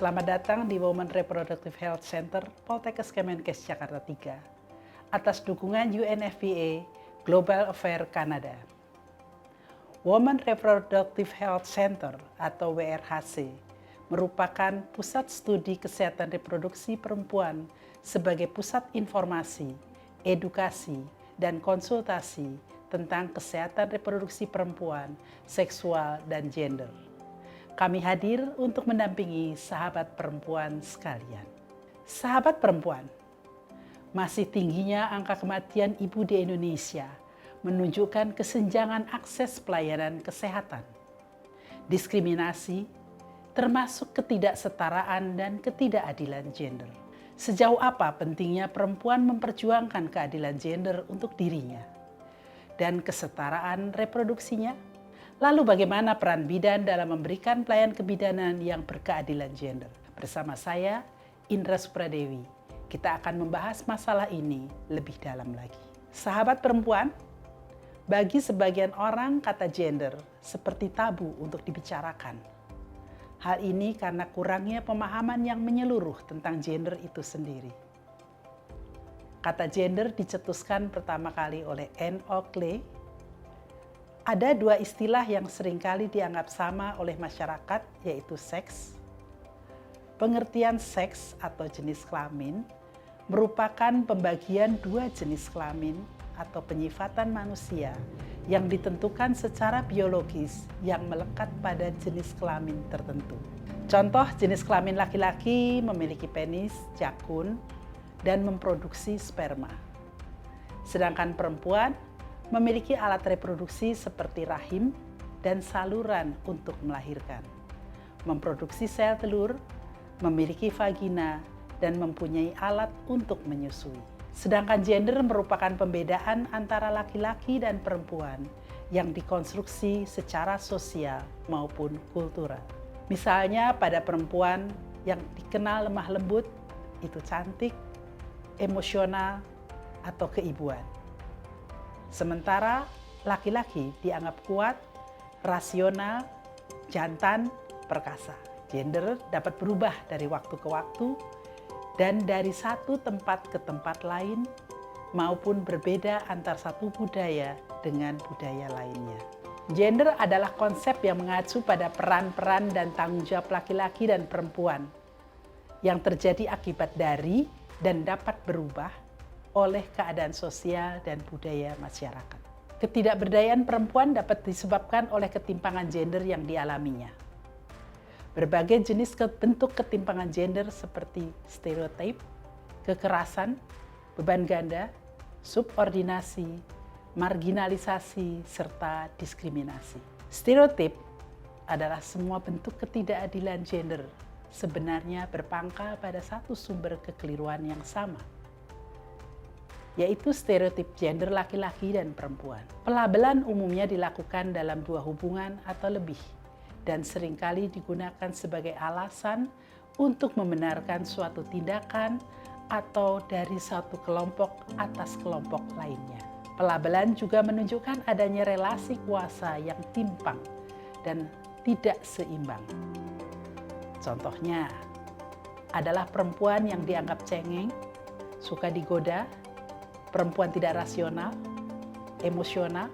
Selamat datang di Women Reproductive Health Center Poltekkes Kemenkes Jakarta 3 atas dukungan UNFPA Global Affairs Kanada. Women Reproductive Health Center atau WRHC merupakan pusat studi kesehatan reproduksi perempuan sebagai pusat informasi, edukasi, dan konsultasi tentang kesehatan reproduksi perempuan, seksual, dan gender. Kami hadir untuk mendampingi sahabat perempuan sekalian. Sahabat perempuan, masih tingginya angka kematian ibu di Indonesia menunjukkan kesenjangan akses pelayanan kesehatan, diskriminasi, termasuk ketidaksetaraan dan ketidakadilan gender. Sejauh apa pentingnya perempuan memperjuangkan keadilan gender untuk dirinya dan kesetaraan reproduksinya? Lalu bagaimana peran bidan dalam memberikan pelayanan kebidanan yang berkeadilan gender? Bersama saya, Indra Supradewi, kita akan membahas masalah ini lebih dalam lagi. Sahabat perempuan, bagi sebagian orang kata gender seperti tabu untuk dibicarakan. Hal ini karena kurangnya pemahaman yang menyeluruh tentang gender itu sendiri. Kata gender dicetuskan pertama kali oleh Anne Oakley. Ada dua istilah yang seringkali dianggap sama oleh masyarakat, yaitu seks. Pengertian seks atau jenis kelamin merupakan pembagian dua jenis kelamin atau penyifatan manusia yang ditentukan secara biologis yang melekat pada jenis kelamin tertentu. Contoh, jenis kelamin laki-laki memiliki penis, jakun, dan memproduksi sperma. Sedangkan perempuan memiliki alat reproduksi seperti rahim dan saluran untuk melahirkan, memproduksi sel telur, memiliki vagina, dan mempunyai alat untuk menyusui. Sedangkan gender merupakan pembedaan antara laki-laki dan perempuan yang dikonstruksi secara sosial maupun kultural. Misalnya pada perempuan yang dikenal lemah lembut, itu cantik, emosional, atau keibuan. Sementara laki-laki dianggap kuat, rasional, jantan, perkasa. Gender dapat berubah dari waktu ke waktu dan dari satu tempat ke tempat lain maupun berbeda antar satu budaya dengan budaya lainnya. Gender adalah konsep yang mengacu pada peran-peran dan tanggung jawab laki-laki dan perempuan yang terjadi akibat dari dan dapat berubah oleh keadaan sosial dan budaya masyarakat. Ketidakberdayaan perempuan dapat disebabkan oleh ketimpangan gender yang dialaminya. Berbagai jenis bentuk ketimpangan gender seperti stereotip, kekerasan, beban ganda, subordinasi, marginalisasi, serta diskriminasi. Stereotip adalah semua bentuk ketidakadilan gender sebenarnya berpangkal pada satu sumber kekeliruan yang sama, yaitu stereotip gender laki-laki dan perempuan. Pelabelan umumnya dilakukan dalam dua hubungan atau lebih dan seringkali digunakan sebagai alasan untuk membenarkan suatu tindakan atau dari satu kelompok atas kelompok lainnya. Pelabelan juga menunjukkan adanya relasi kuasa yang timpang dan tidak seimbang. Contohnya adalah perempuan yang dianggap cengeng, suka digoda, perempuan tidak rasional, emosional,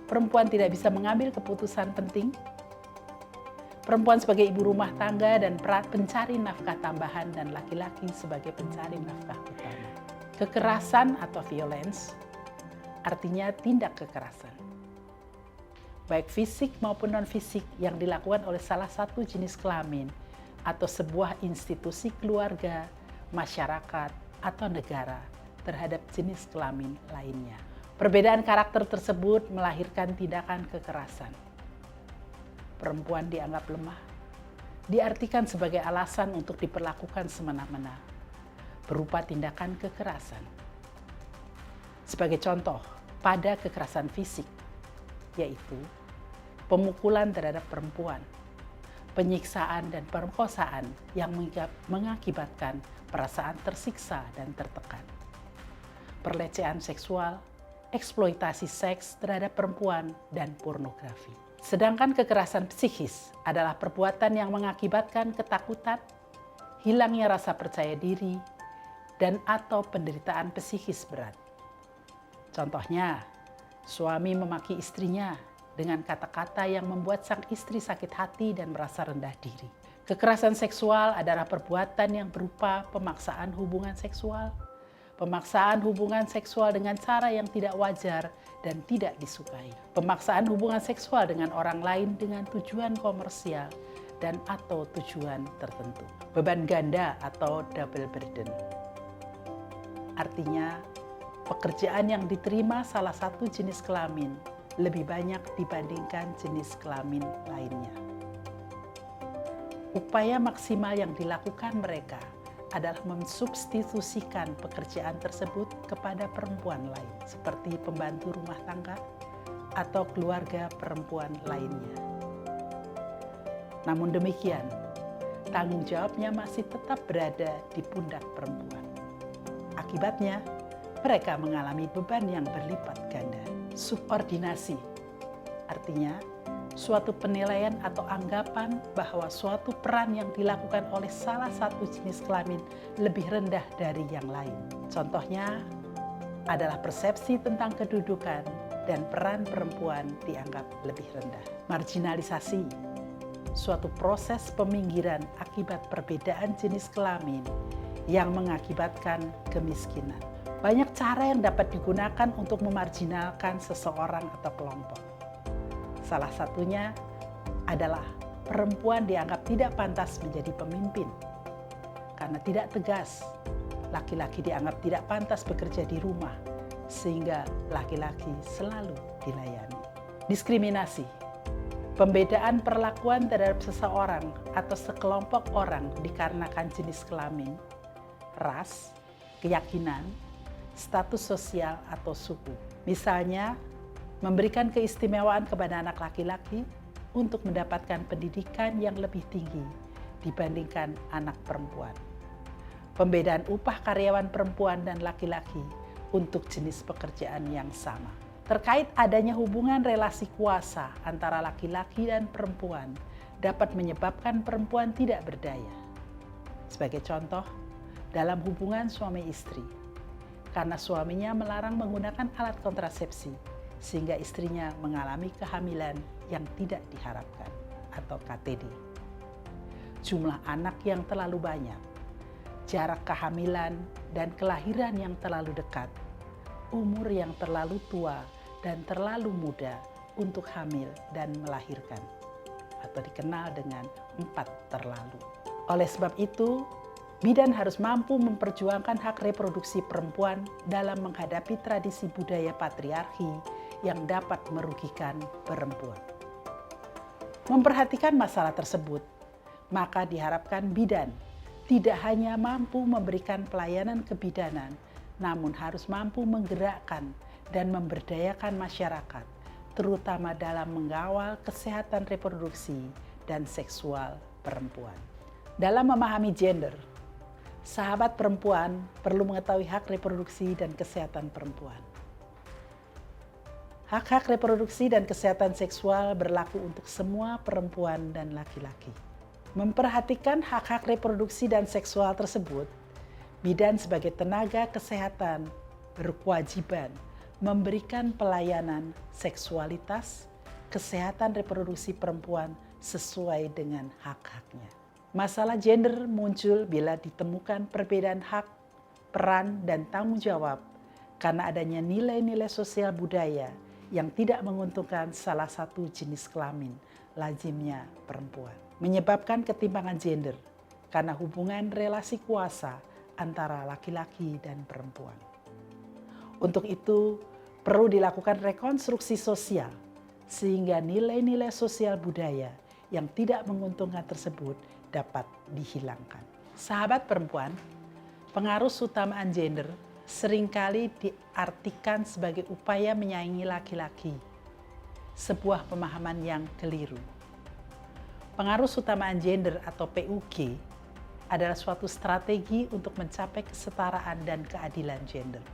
perempuan tidak bisa mengambil keputusan penting, perempuan sebagai ibu rumah tangga dan pencari nafkah tambahan, dan laki-laki sebagai pencari nafkah utama. Kekerasan atau violence artinya tindak kekerasan, baik fisik maupun non-fisik yang dilakukan oleh salah satu jenis kelamin atau sebuah institusi keluarga, masyarakat, atau negara terhadap jenis kelamin lainnya. Perbedaan karakter tersebut melahirkan tindakan kekerasan. Perempuan dianggap lemah, diartikan sebagai alasan untuk diperlakukan semena-mena, berupa tindakan kekerasan. Sebagai contoh, pada kekerasan fisik, yaitu pemukulan terhadap perempuan, penyiksaan dan pemerkosaan yang mengakibatkan perasaan tersiksa dan tertekan, pelecehan seksual, eksploitasi seks terhadap perempuan, dan pornografi. Sedangkan kekerasan psikis adalah perbuatan yang mengakibatkan ketakutan, hilangnya rasa percaya diri, dan atau penderitaan psikis berat. Contohnya, suami memaki istrinya dengan kata-kata yang membuat sang istri sakit hati dan merasa rendah diri. Kekerasan seksual adalah perbuatan yang berupa pemaksaan hubungan seksual dengan cara yang tidak wajar dan tidak disukai. Pemaksaan hubungan seksual dengan orang lain dengan tujuan komersial dan atau tujuan tertentu. Beban ganda atau double burden. Artinya, pekerjaan yang diterima salah satu jenis kelamin lebih banyak dibandingkan jenis kelamin lainnya. Upaya maksimal yang dilakukan mereka adalah mensubstitusikan pekerjaan tersebut kepada perempuan lain, seperti pembantu rumah tangga atau keluarga perempuan lainnya. Namun demikian, tanggung jawabnya masih tetap berada di pundak perempuan. Akibatnya, mereka mengalami beban yang berlipat ganda. Subordinasi, artinya suatu penilaian atau anggapan bahwa suatu peran yang dilakukan oleh salah satu jenis kelamin lebih rendah dari yang lain. Contohnya adalah persepsi tentang kedudukan dan peran perempuan dianggap lebih rendah. Marginalisasi, suatu proses peminggiran akibat perbedaan jenis kelamin yang mengakibatkan kemiskinan. Banyak cara yang dapat digunakan untuk memarginalkan seseorang atau kelompok. Salah satunya adalah perempuan dianggap tidak pantas menjadi pemimpin karena tidak tegas. Laki-laki dianggap tidak pantas bekerja di rumah sehingga laki-laki selalu dilayani. Diskriminasi, pembedaan perlakuan terhadap seseorang atau sekelompok orang dikarenakan jenis kelamin, ras, keyakinan, status sosial atau suku. Misalnya, memberikan keistimewaan kepada anak laki-laki untuk mendapatkan pendidikan yang lebih tinggi dibandingkan anak perempuan. Pembedaan upah karyawan perempuan dan laki-laki untuk jenis pekerjaan yang sama. Terkait adanya hubungan relasi kuasa antara laki-laki dan perempuan dapat menyebabkan perempuan tidak berdaya. Sebagai contoh, dalam hubungan suami istri, karena suaminya melarang menggunakan alat kontrasepsi, sehingga istrinya mengalami kehamilan yang tidak diharapkan atau KTD. Jumlah anak yang terlalu banyak, jarak kehamilan dan kelahiran yang terlalu dekat, umur yang terlalu tua dan terlalu muda untuk hamil dan melahirkan, atau dikenal dengan 4 terlalu. Oleh sebab itu, bidan harus mampu memperjuangkan hak reproduksi perempuan dalam menghadapi tradisi budaya patriarki yang dapat merugikan perempuan. Memperhatikan masalah tersebut, maka diharapkan bidan tidak hanya mampu memberikan pelayanan kebidanan, namun harus mampu menggerakkan dan memberdayakan masyarakat, terutama dalam mengawal kesehatan reproduksi dan seksual perempuan. Dalam memahami gender, sahabat perempuan perlu mengetahui hak reproduksi dan kesehatan perempuan. Hak-hak reproduksi dan kesehatan seksual berlaku untuk semua perempuan dan laki-laki. Memperhatikan hak-hak reproduksi dan seksual tersebut, bidan sebagai tenaga kesehatan berkewajiban memberikan pelayanan seksualitas, kesehatan reproduksi perempuan sesuai dengan hak-haknya. Masalah gender muncul bila ditemukan perbedaan hak, peran, dan tanggung jawab karena adanya nilai-nilai sosial budaya yang tidak menguntungkan salah satu jenis kelamin, lazimnya perempuan. Menyebabkan ketimpangan gender karena hubungan relasi kuasa antara laki-laki dan perempuan. Untuk itu, perlu dilakukan rekonstruksi sosial sehingga nilai-nilai sosial budaya yang tidak menguntungkan tersebut dapat dihilangkan. Sahabat perempuan, pengaruh utamaan gender seringkali diartikan sebagai upaya menyaingi laki-laki, sebuah pemahaman yang keliru. Pengaruh utamaan gender atau PUG adalah suatu strategi untuk mencapai kesetaraan dan keadilan gender.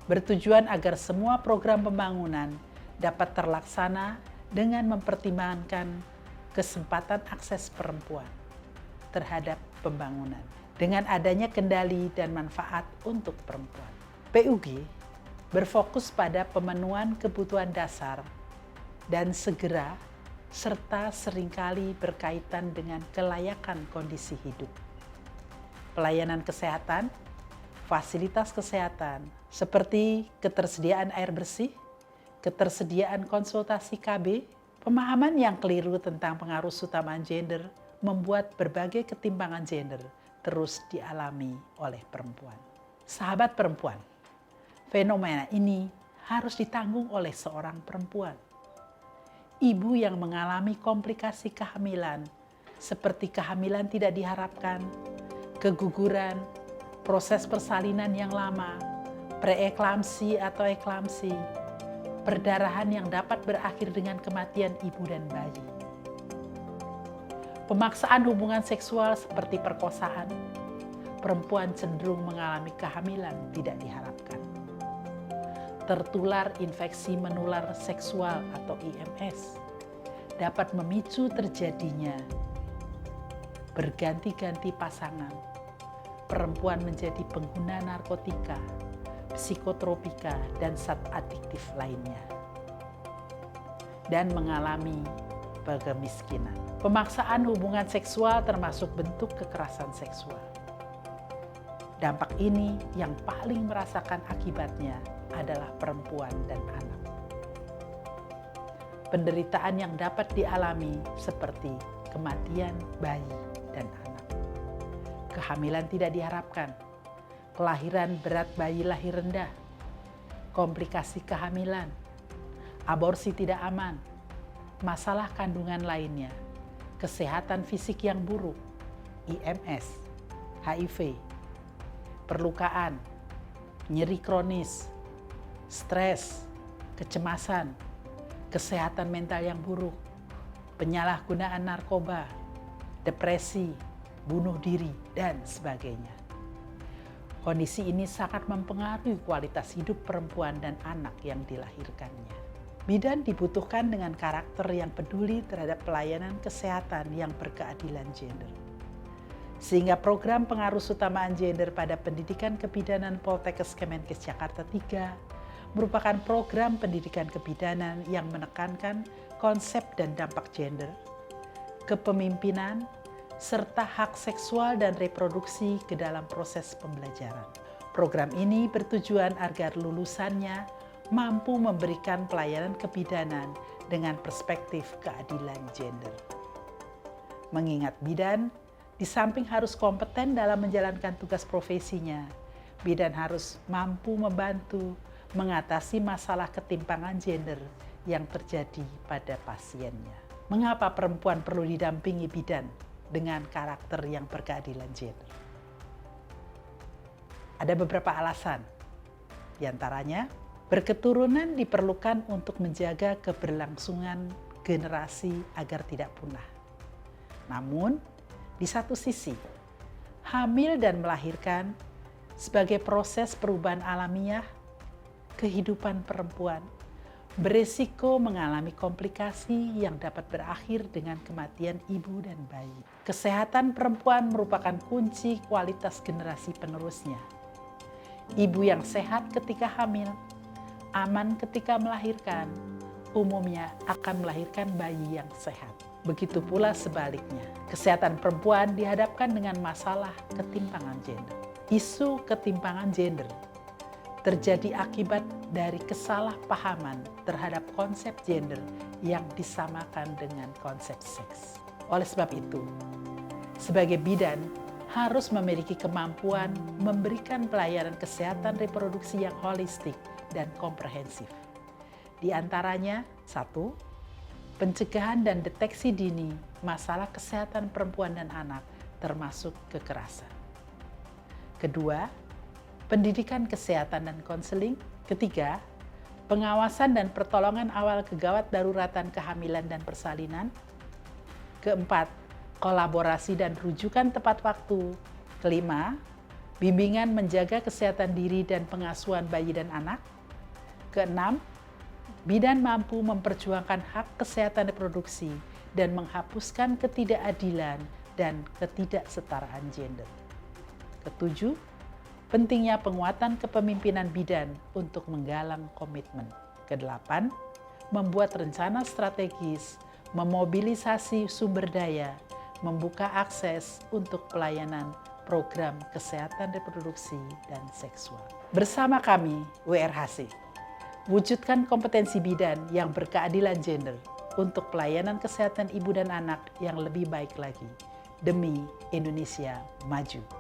Bertujuan agar semua program pembangunan dapat terlaksana dengan mempertimbangkan kesempatan akses perempuan terhadap pembangunan dengan adanya kendali dan manfaat untuk perempuan. PUG berfokus pada pemenuhan kebutuhan dasar dan segera serta seringkali berkaitan dengan kelayakan kondisi hidup. Pelayanan kesehatan, fasilitas kesehatan seperti ketersediaan air bersih, ketersediaan konsultasi KB, pemahaman yang keliru tentang pengaruh keutamaan gender membuat berbagai ketimpangan gender terus dialami oleh perempuan. Sahabat perempuan, fenomena ini harus ditanggung oleh seorang perempuan. Ibu yang mengalami komplikasi kehamilan seperti kehamilan tidak diharapkan, keguguran, proses persalinan yang lama, preeklamsi atau eklamsi, perdarahan yang dapat berakhir dengan kematian ibu dan bayi. Pemaksaan hubungan seksual seperti perkosaan, perempuan cenderung mengalami kehamilan tidak diharapkan. Tertular infeksi menular seksual atau IMS dapat memicu terjadinya berganti-ganti pasangan. Perempuan menjadi pengguna narkotika, psikotropika, dan zat adiktif lainnya, dan mengalami kemiskinan. Pemaksaan hubungan seksual termasuk bentuk kekerasan seksual. Dampak ini yang paling merasakan akibatnya adalah perempuan dan anak. Penderitaan yang dapat dialami seperti kematian bayi dan anak, kehamilan tidak diharapkan, kelahiran berat bayi lahir rendah, komplikasi kehamilan, aborsi tidak aman, masalah kandungan lainnya, kesehatan fisik yang buruk, IMS, HIV, perlukaan, nyeri kronis, stres, kecemasan, kesehatan mental yang buruk, penyalahgunaan narkoba, depresi, bunuh diri, dan sebagainya. Kondisi ini sangat mempengaruhi kualitas hidup perempuan dan anak yang dilahirkannya. Bidan dibutuhkan dengan karakter yang peduli terhadap pelayanan kesehatan yang berkeadilan gender. Sehingga program pengaruh keutamaan gender pada pendidikan kebidanan Poltekkes Kemenkes Jakarta 3 merupakan program pendidikan kebidanan yang menekankan konsep dan dampak gender, kepemimpinan, serta hak seksual dan reproduksi ke dalam proses pembelajaran. Program ini bertujuan agar lulusannya mampu memberikan pelayanan kebidanan dengan perspektif keadilan gender. Mengingat bidan, di samping harus kompeten dalam menjalankan tugas profesinya, bidan harus mampu membantu mengatasi masalah ketimpangan gender yang terjadi pada pasiennya. Mengapa perempuan perlu didampingi bidan dengan karakter yang berkeadilan gender? Ada beberapa alasan. Di antaranya, berketurunan diperlukan untuk menjaga keberlangsungan generasi agar tidak punah. Namun, di satu sisi, hamil dan melahirkan sebagai proses perubahan alamiah kehidupan perempuan beresiko mengalami komplikasi yang dapat berakhir dengan kematian ibu dan bayi. Kesehatan perempuan merupakan kunci kualitas generasi penerusnya. Ibu yang sehat ketika hamil, aman ketika melahirkan, umumnya akan melahirkan bayi yang sehat. Begitu pula sebaliknya, kesehatan perempuan dihadapkan dengan masalah ketimpangan gender. Isu ketimpangan gender terjadi akibat dari kesalahpahaman terhadap konsep gender yang disamakan dengan konsep seks. Oleh sebab itu, sebagai bidan harus memiliki kemampuan memberikan pelayanan kesehatan reproduksi yang holistik dan komprehensif. Di antaranya, 1. Pencegahan dan deteksi dini masalah kesehatan perempuan dan anak termasuk kekerasan. 2. Pendidikan kesehatan dan konseling. 3. Pengawasan dan pertolongan awal kegawat daruratan kehamilan dan persalinan. 4. Kolaborasi dan rujukan tepat waktu. 5. Bimbingan menjaga kesehatan diri dan pengasuhan bayi dan anak. 6. Bidan mampu memperjuangkan hak kesehatan reproduksi dan menghapuskan ketidakadilan dan ketidaksetaraan gender. Ketujuh, pentingnya penguatan kepemimpinan bidan untuk menggalang komitmen. Kedelapan, membuat rencana strategis, memobilisasi sumber daya, membuka akses untuk pelayanan program kesehatan reproduksi dan seksual. Bersama kami, WRHC, wujudkan kompetensi bidan yang berkeadilan gender untuk pelayanan kesehatan ibu dan anak yang lebih baik lagi demi Indonesia maju.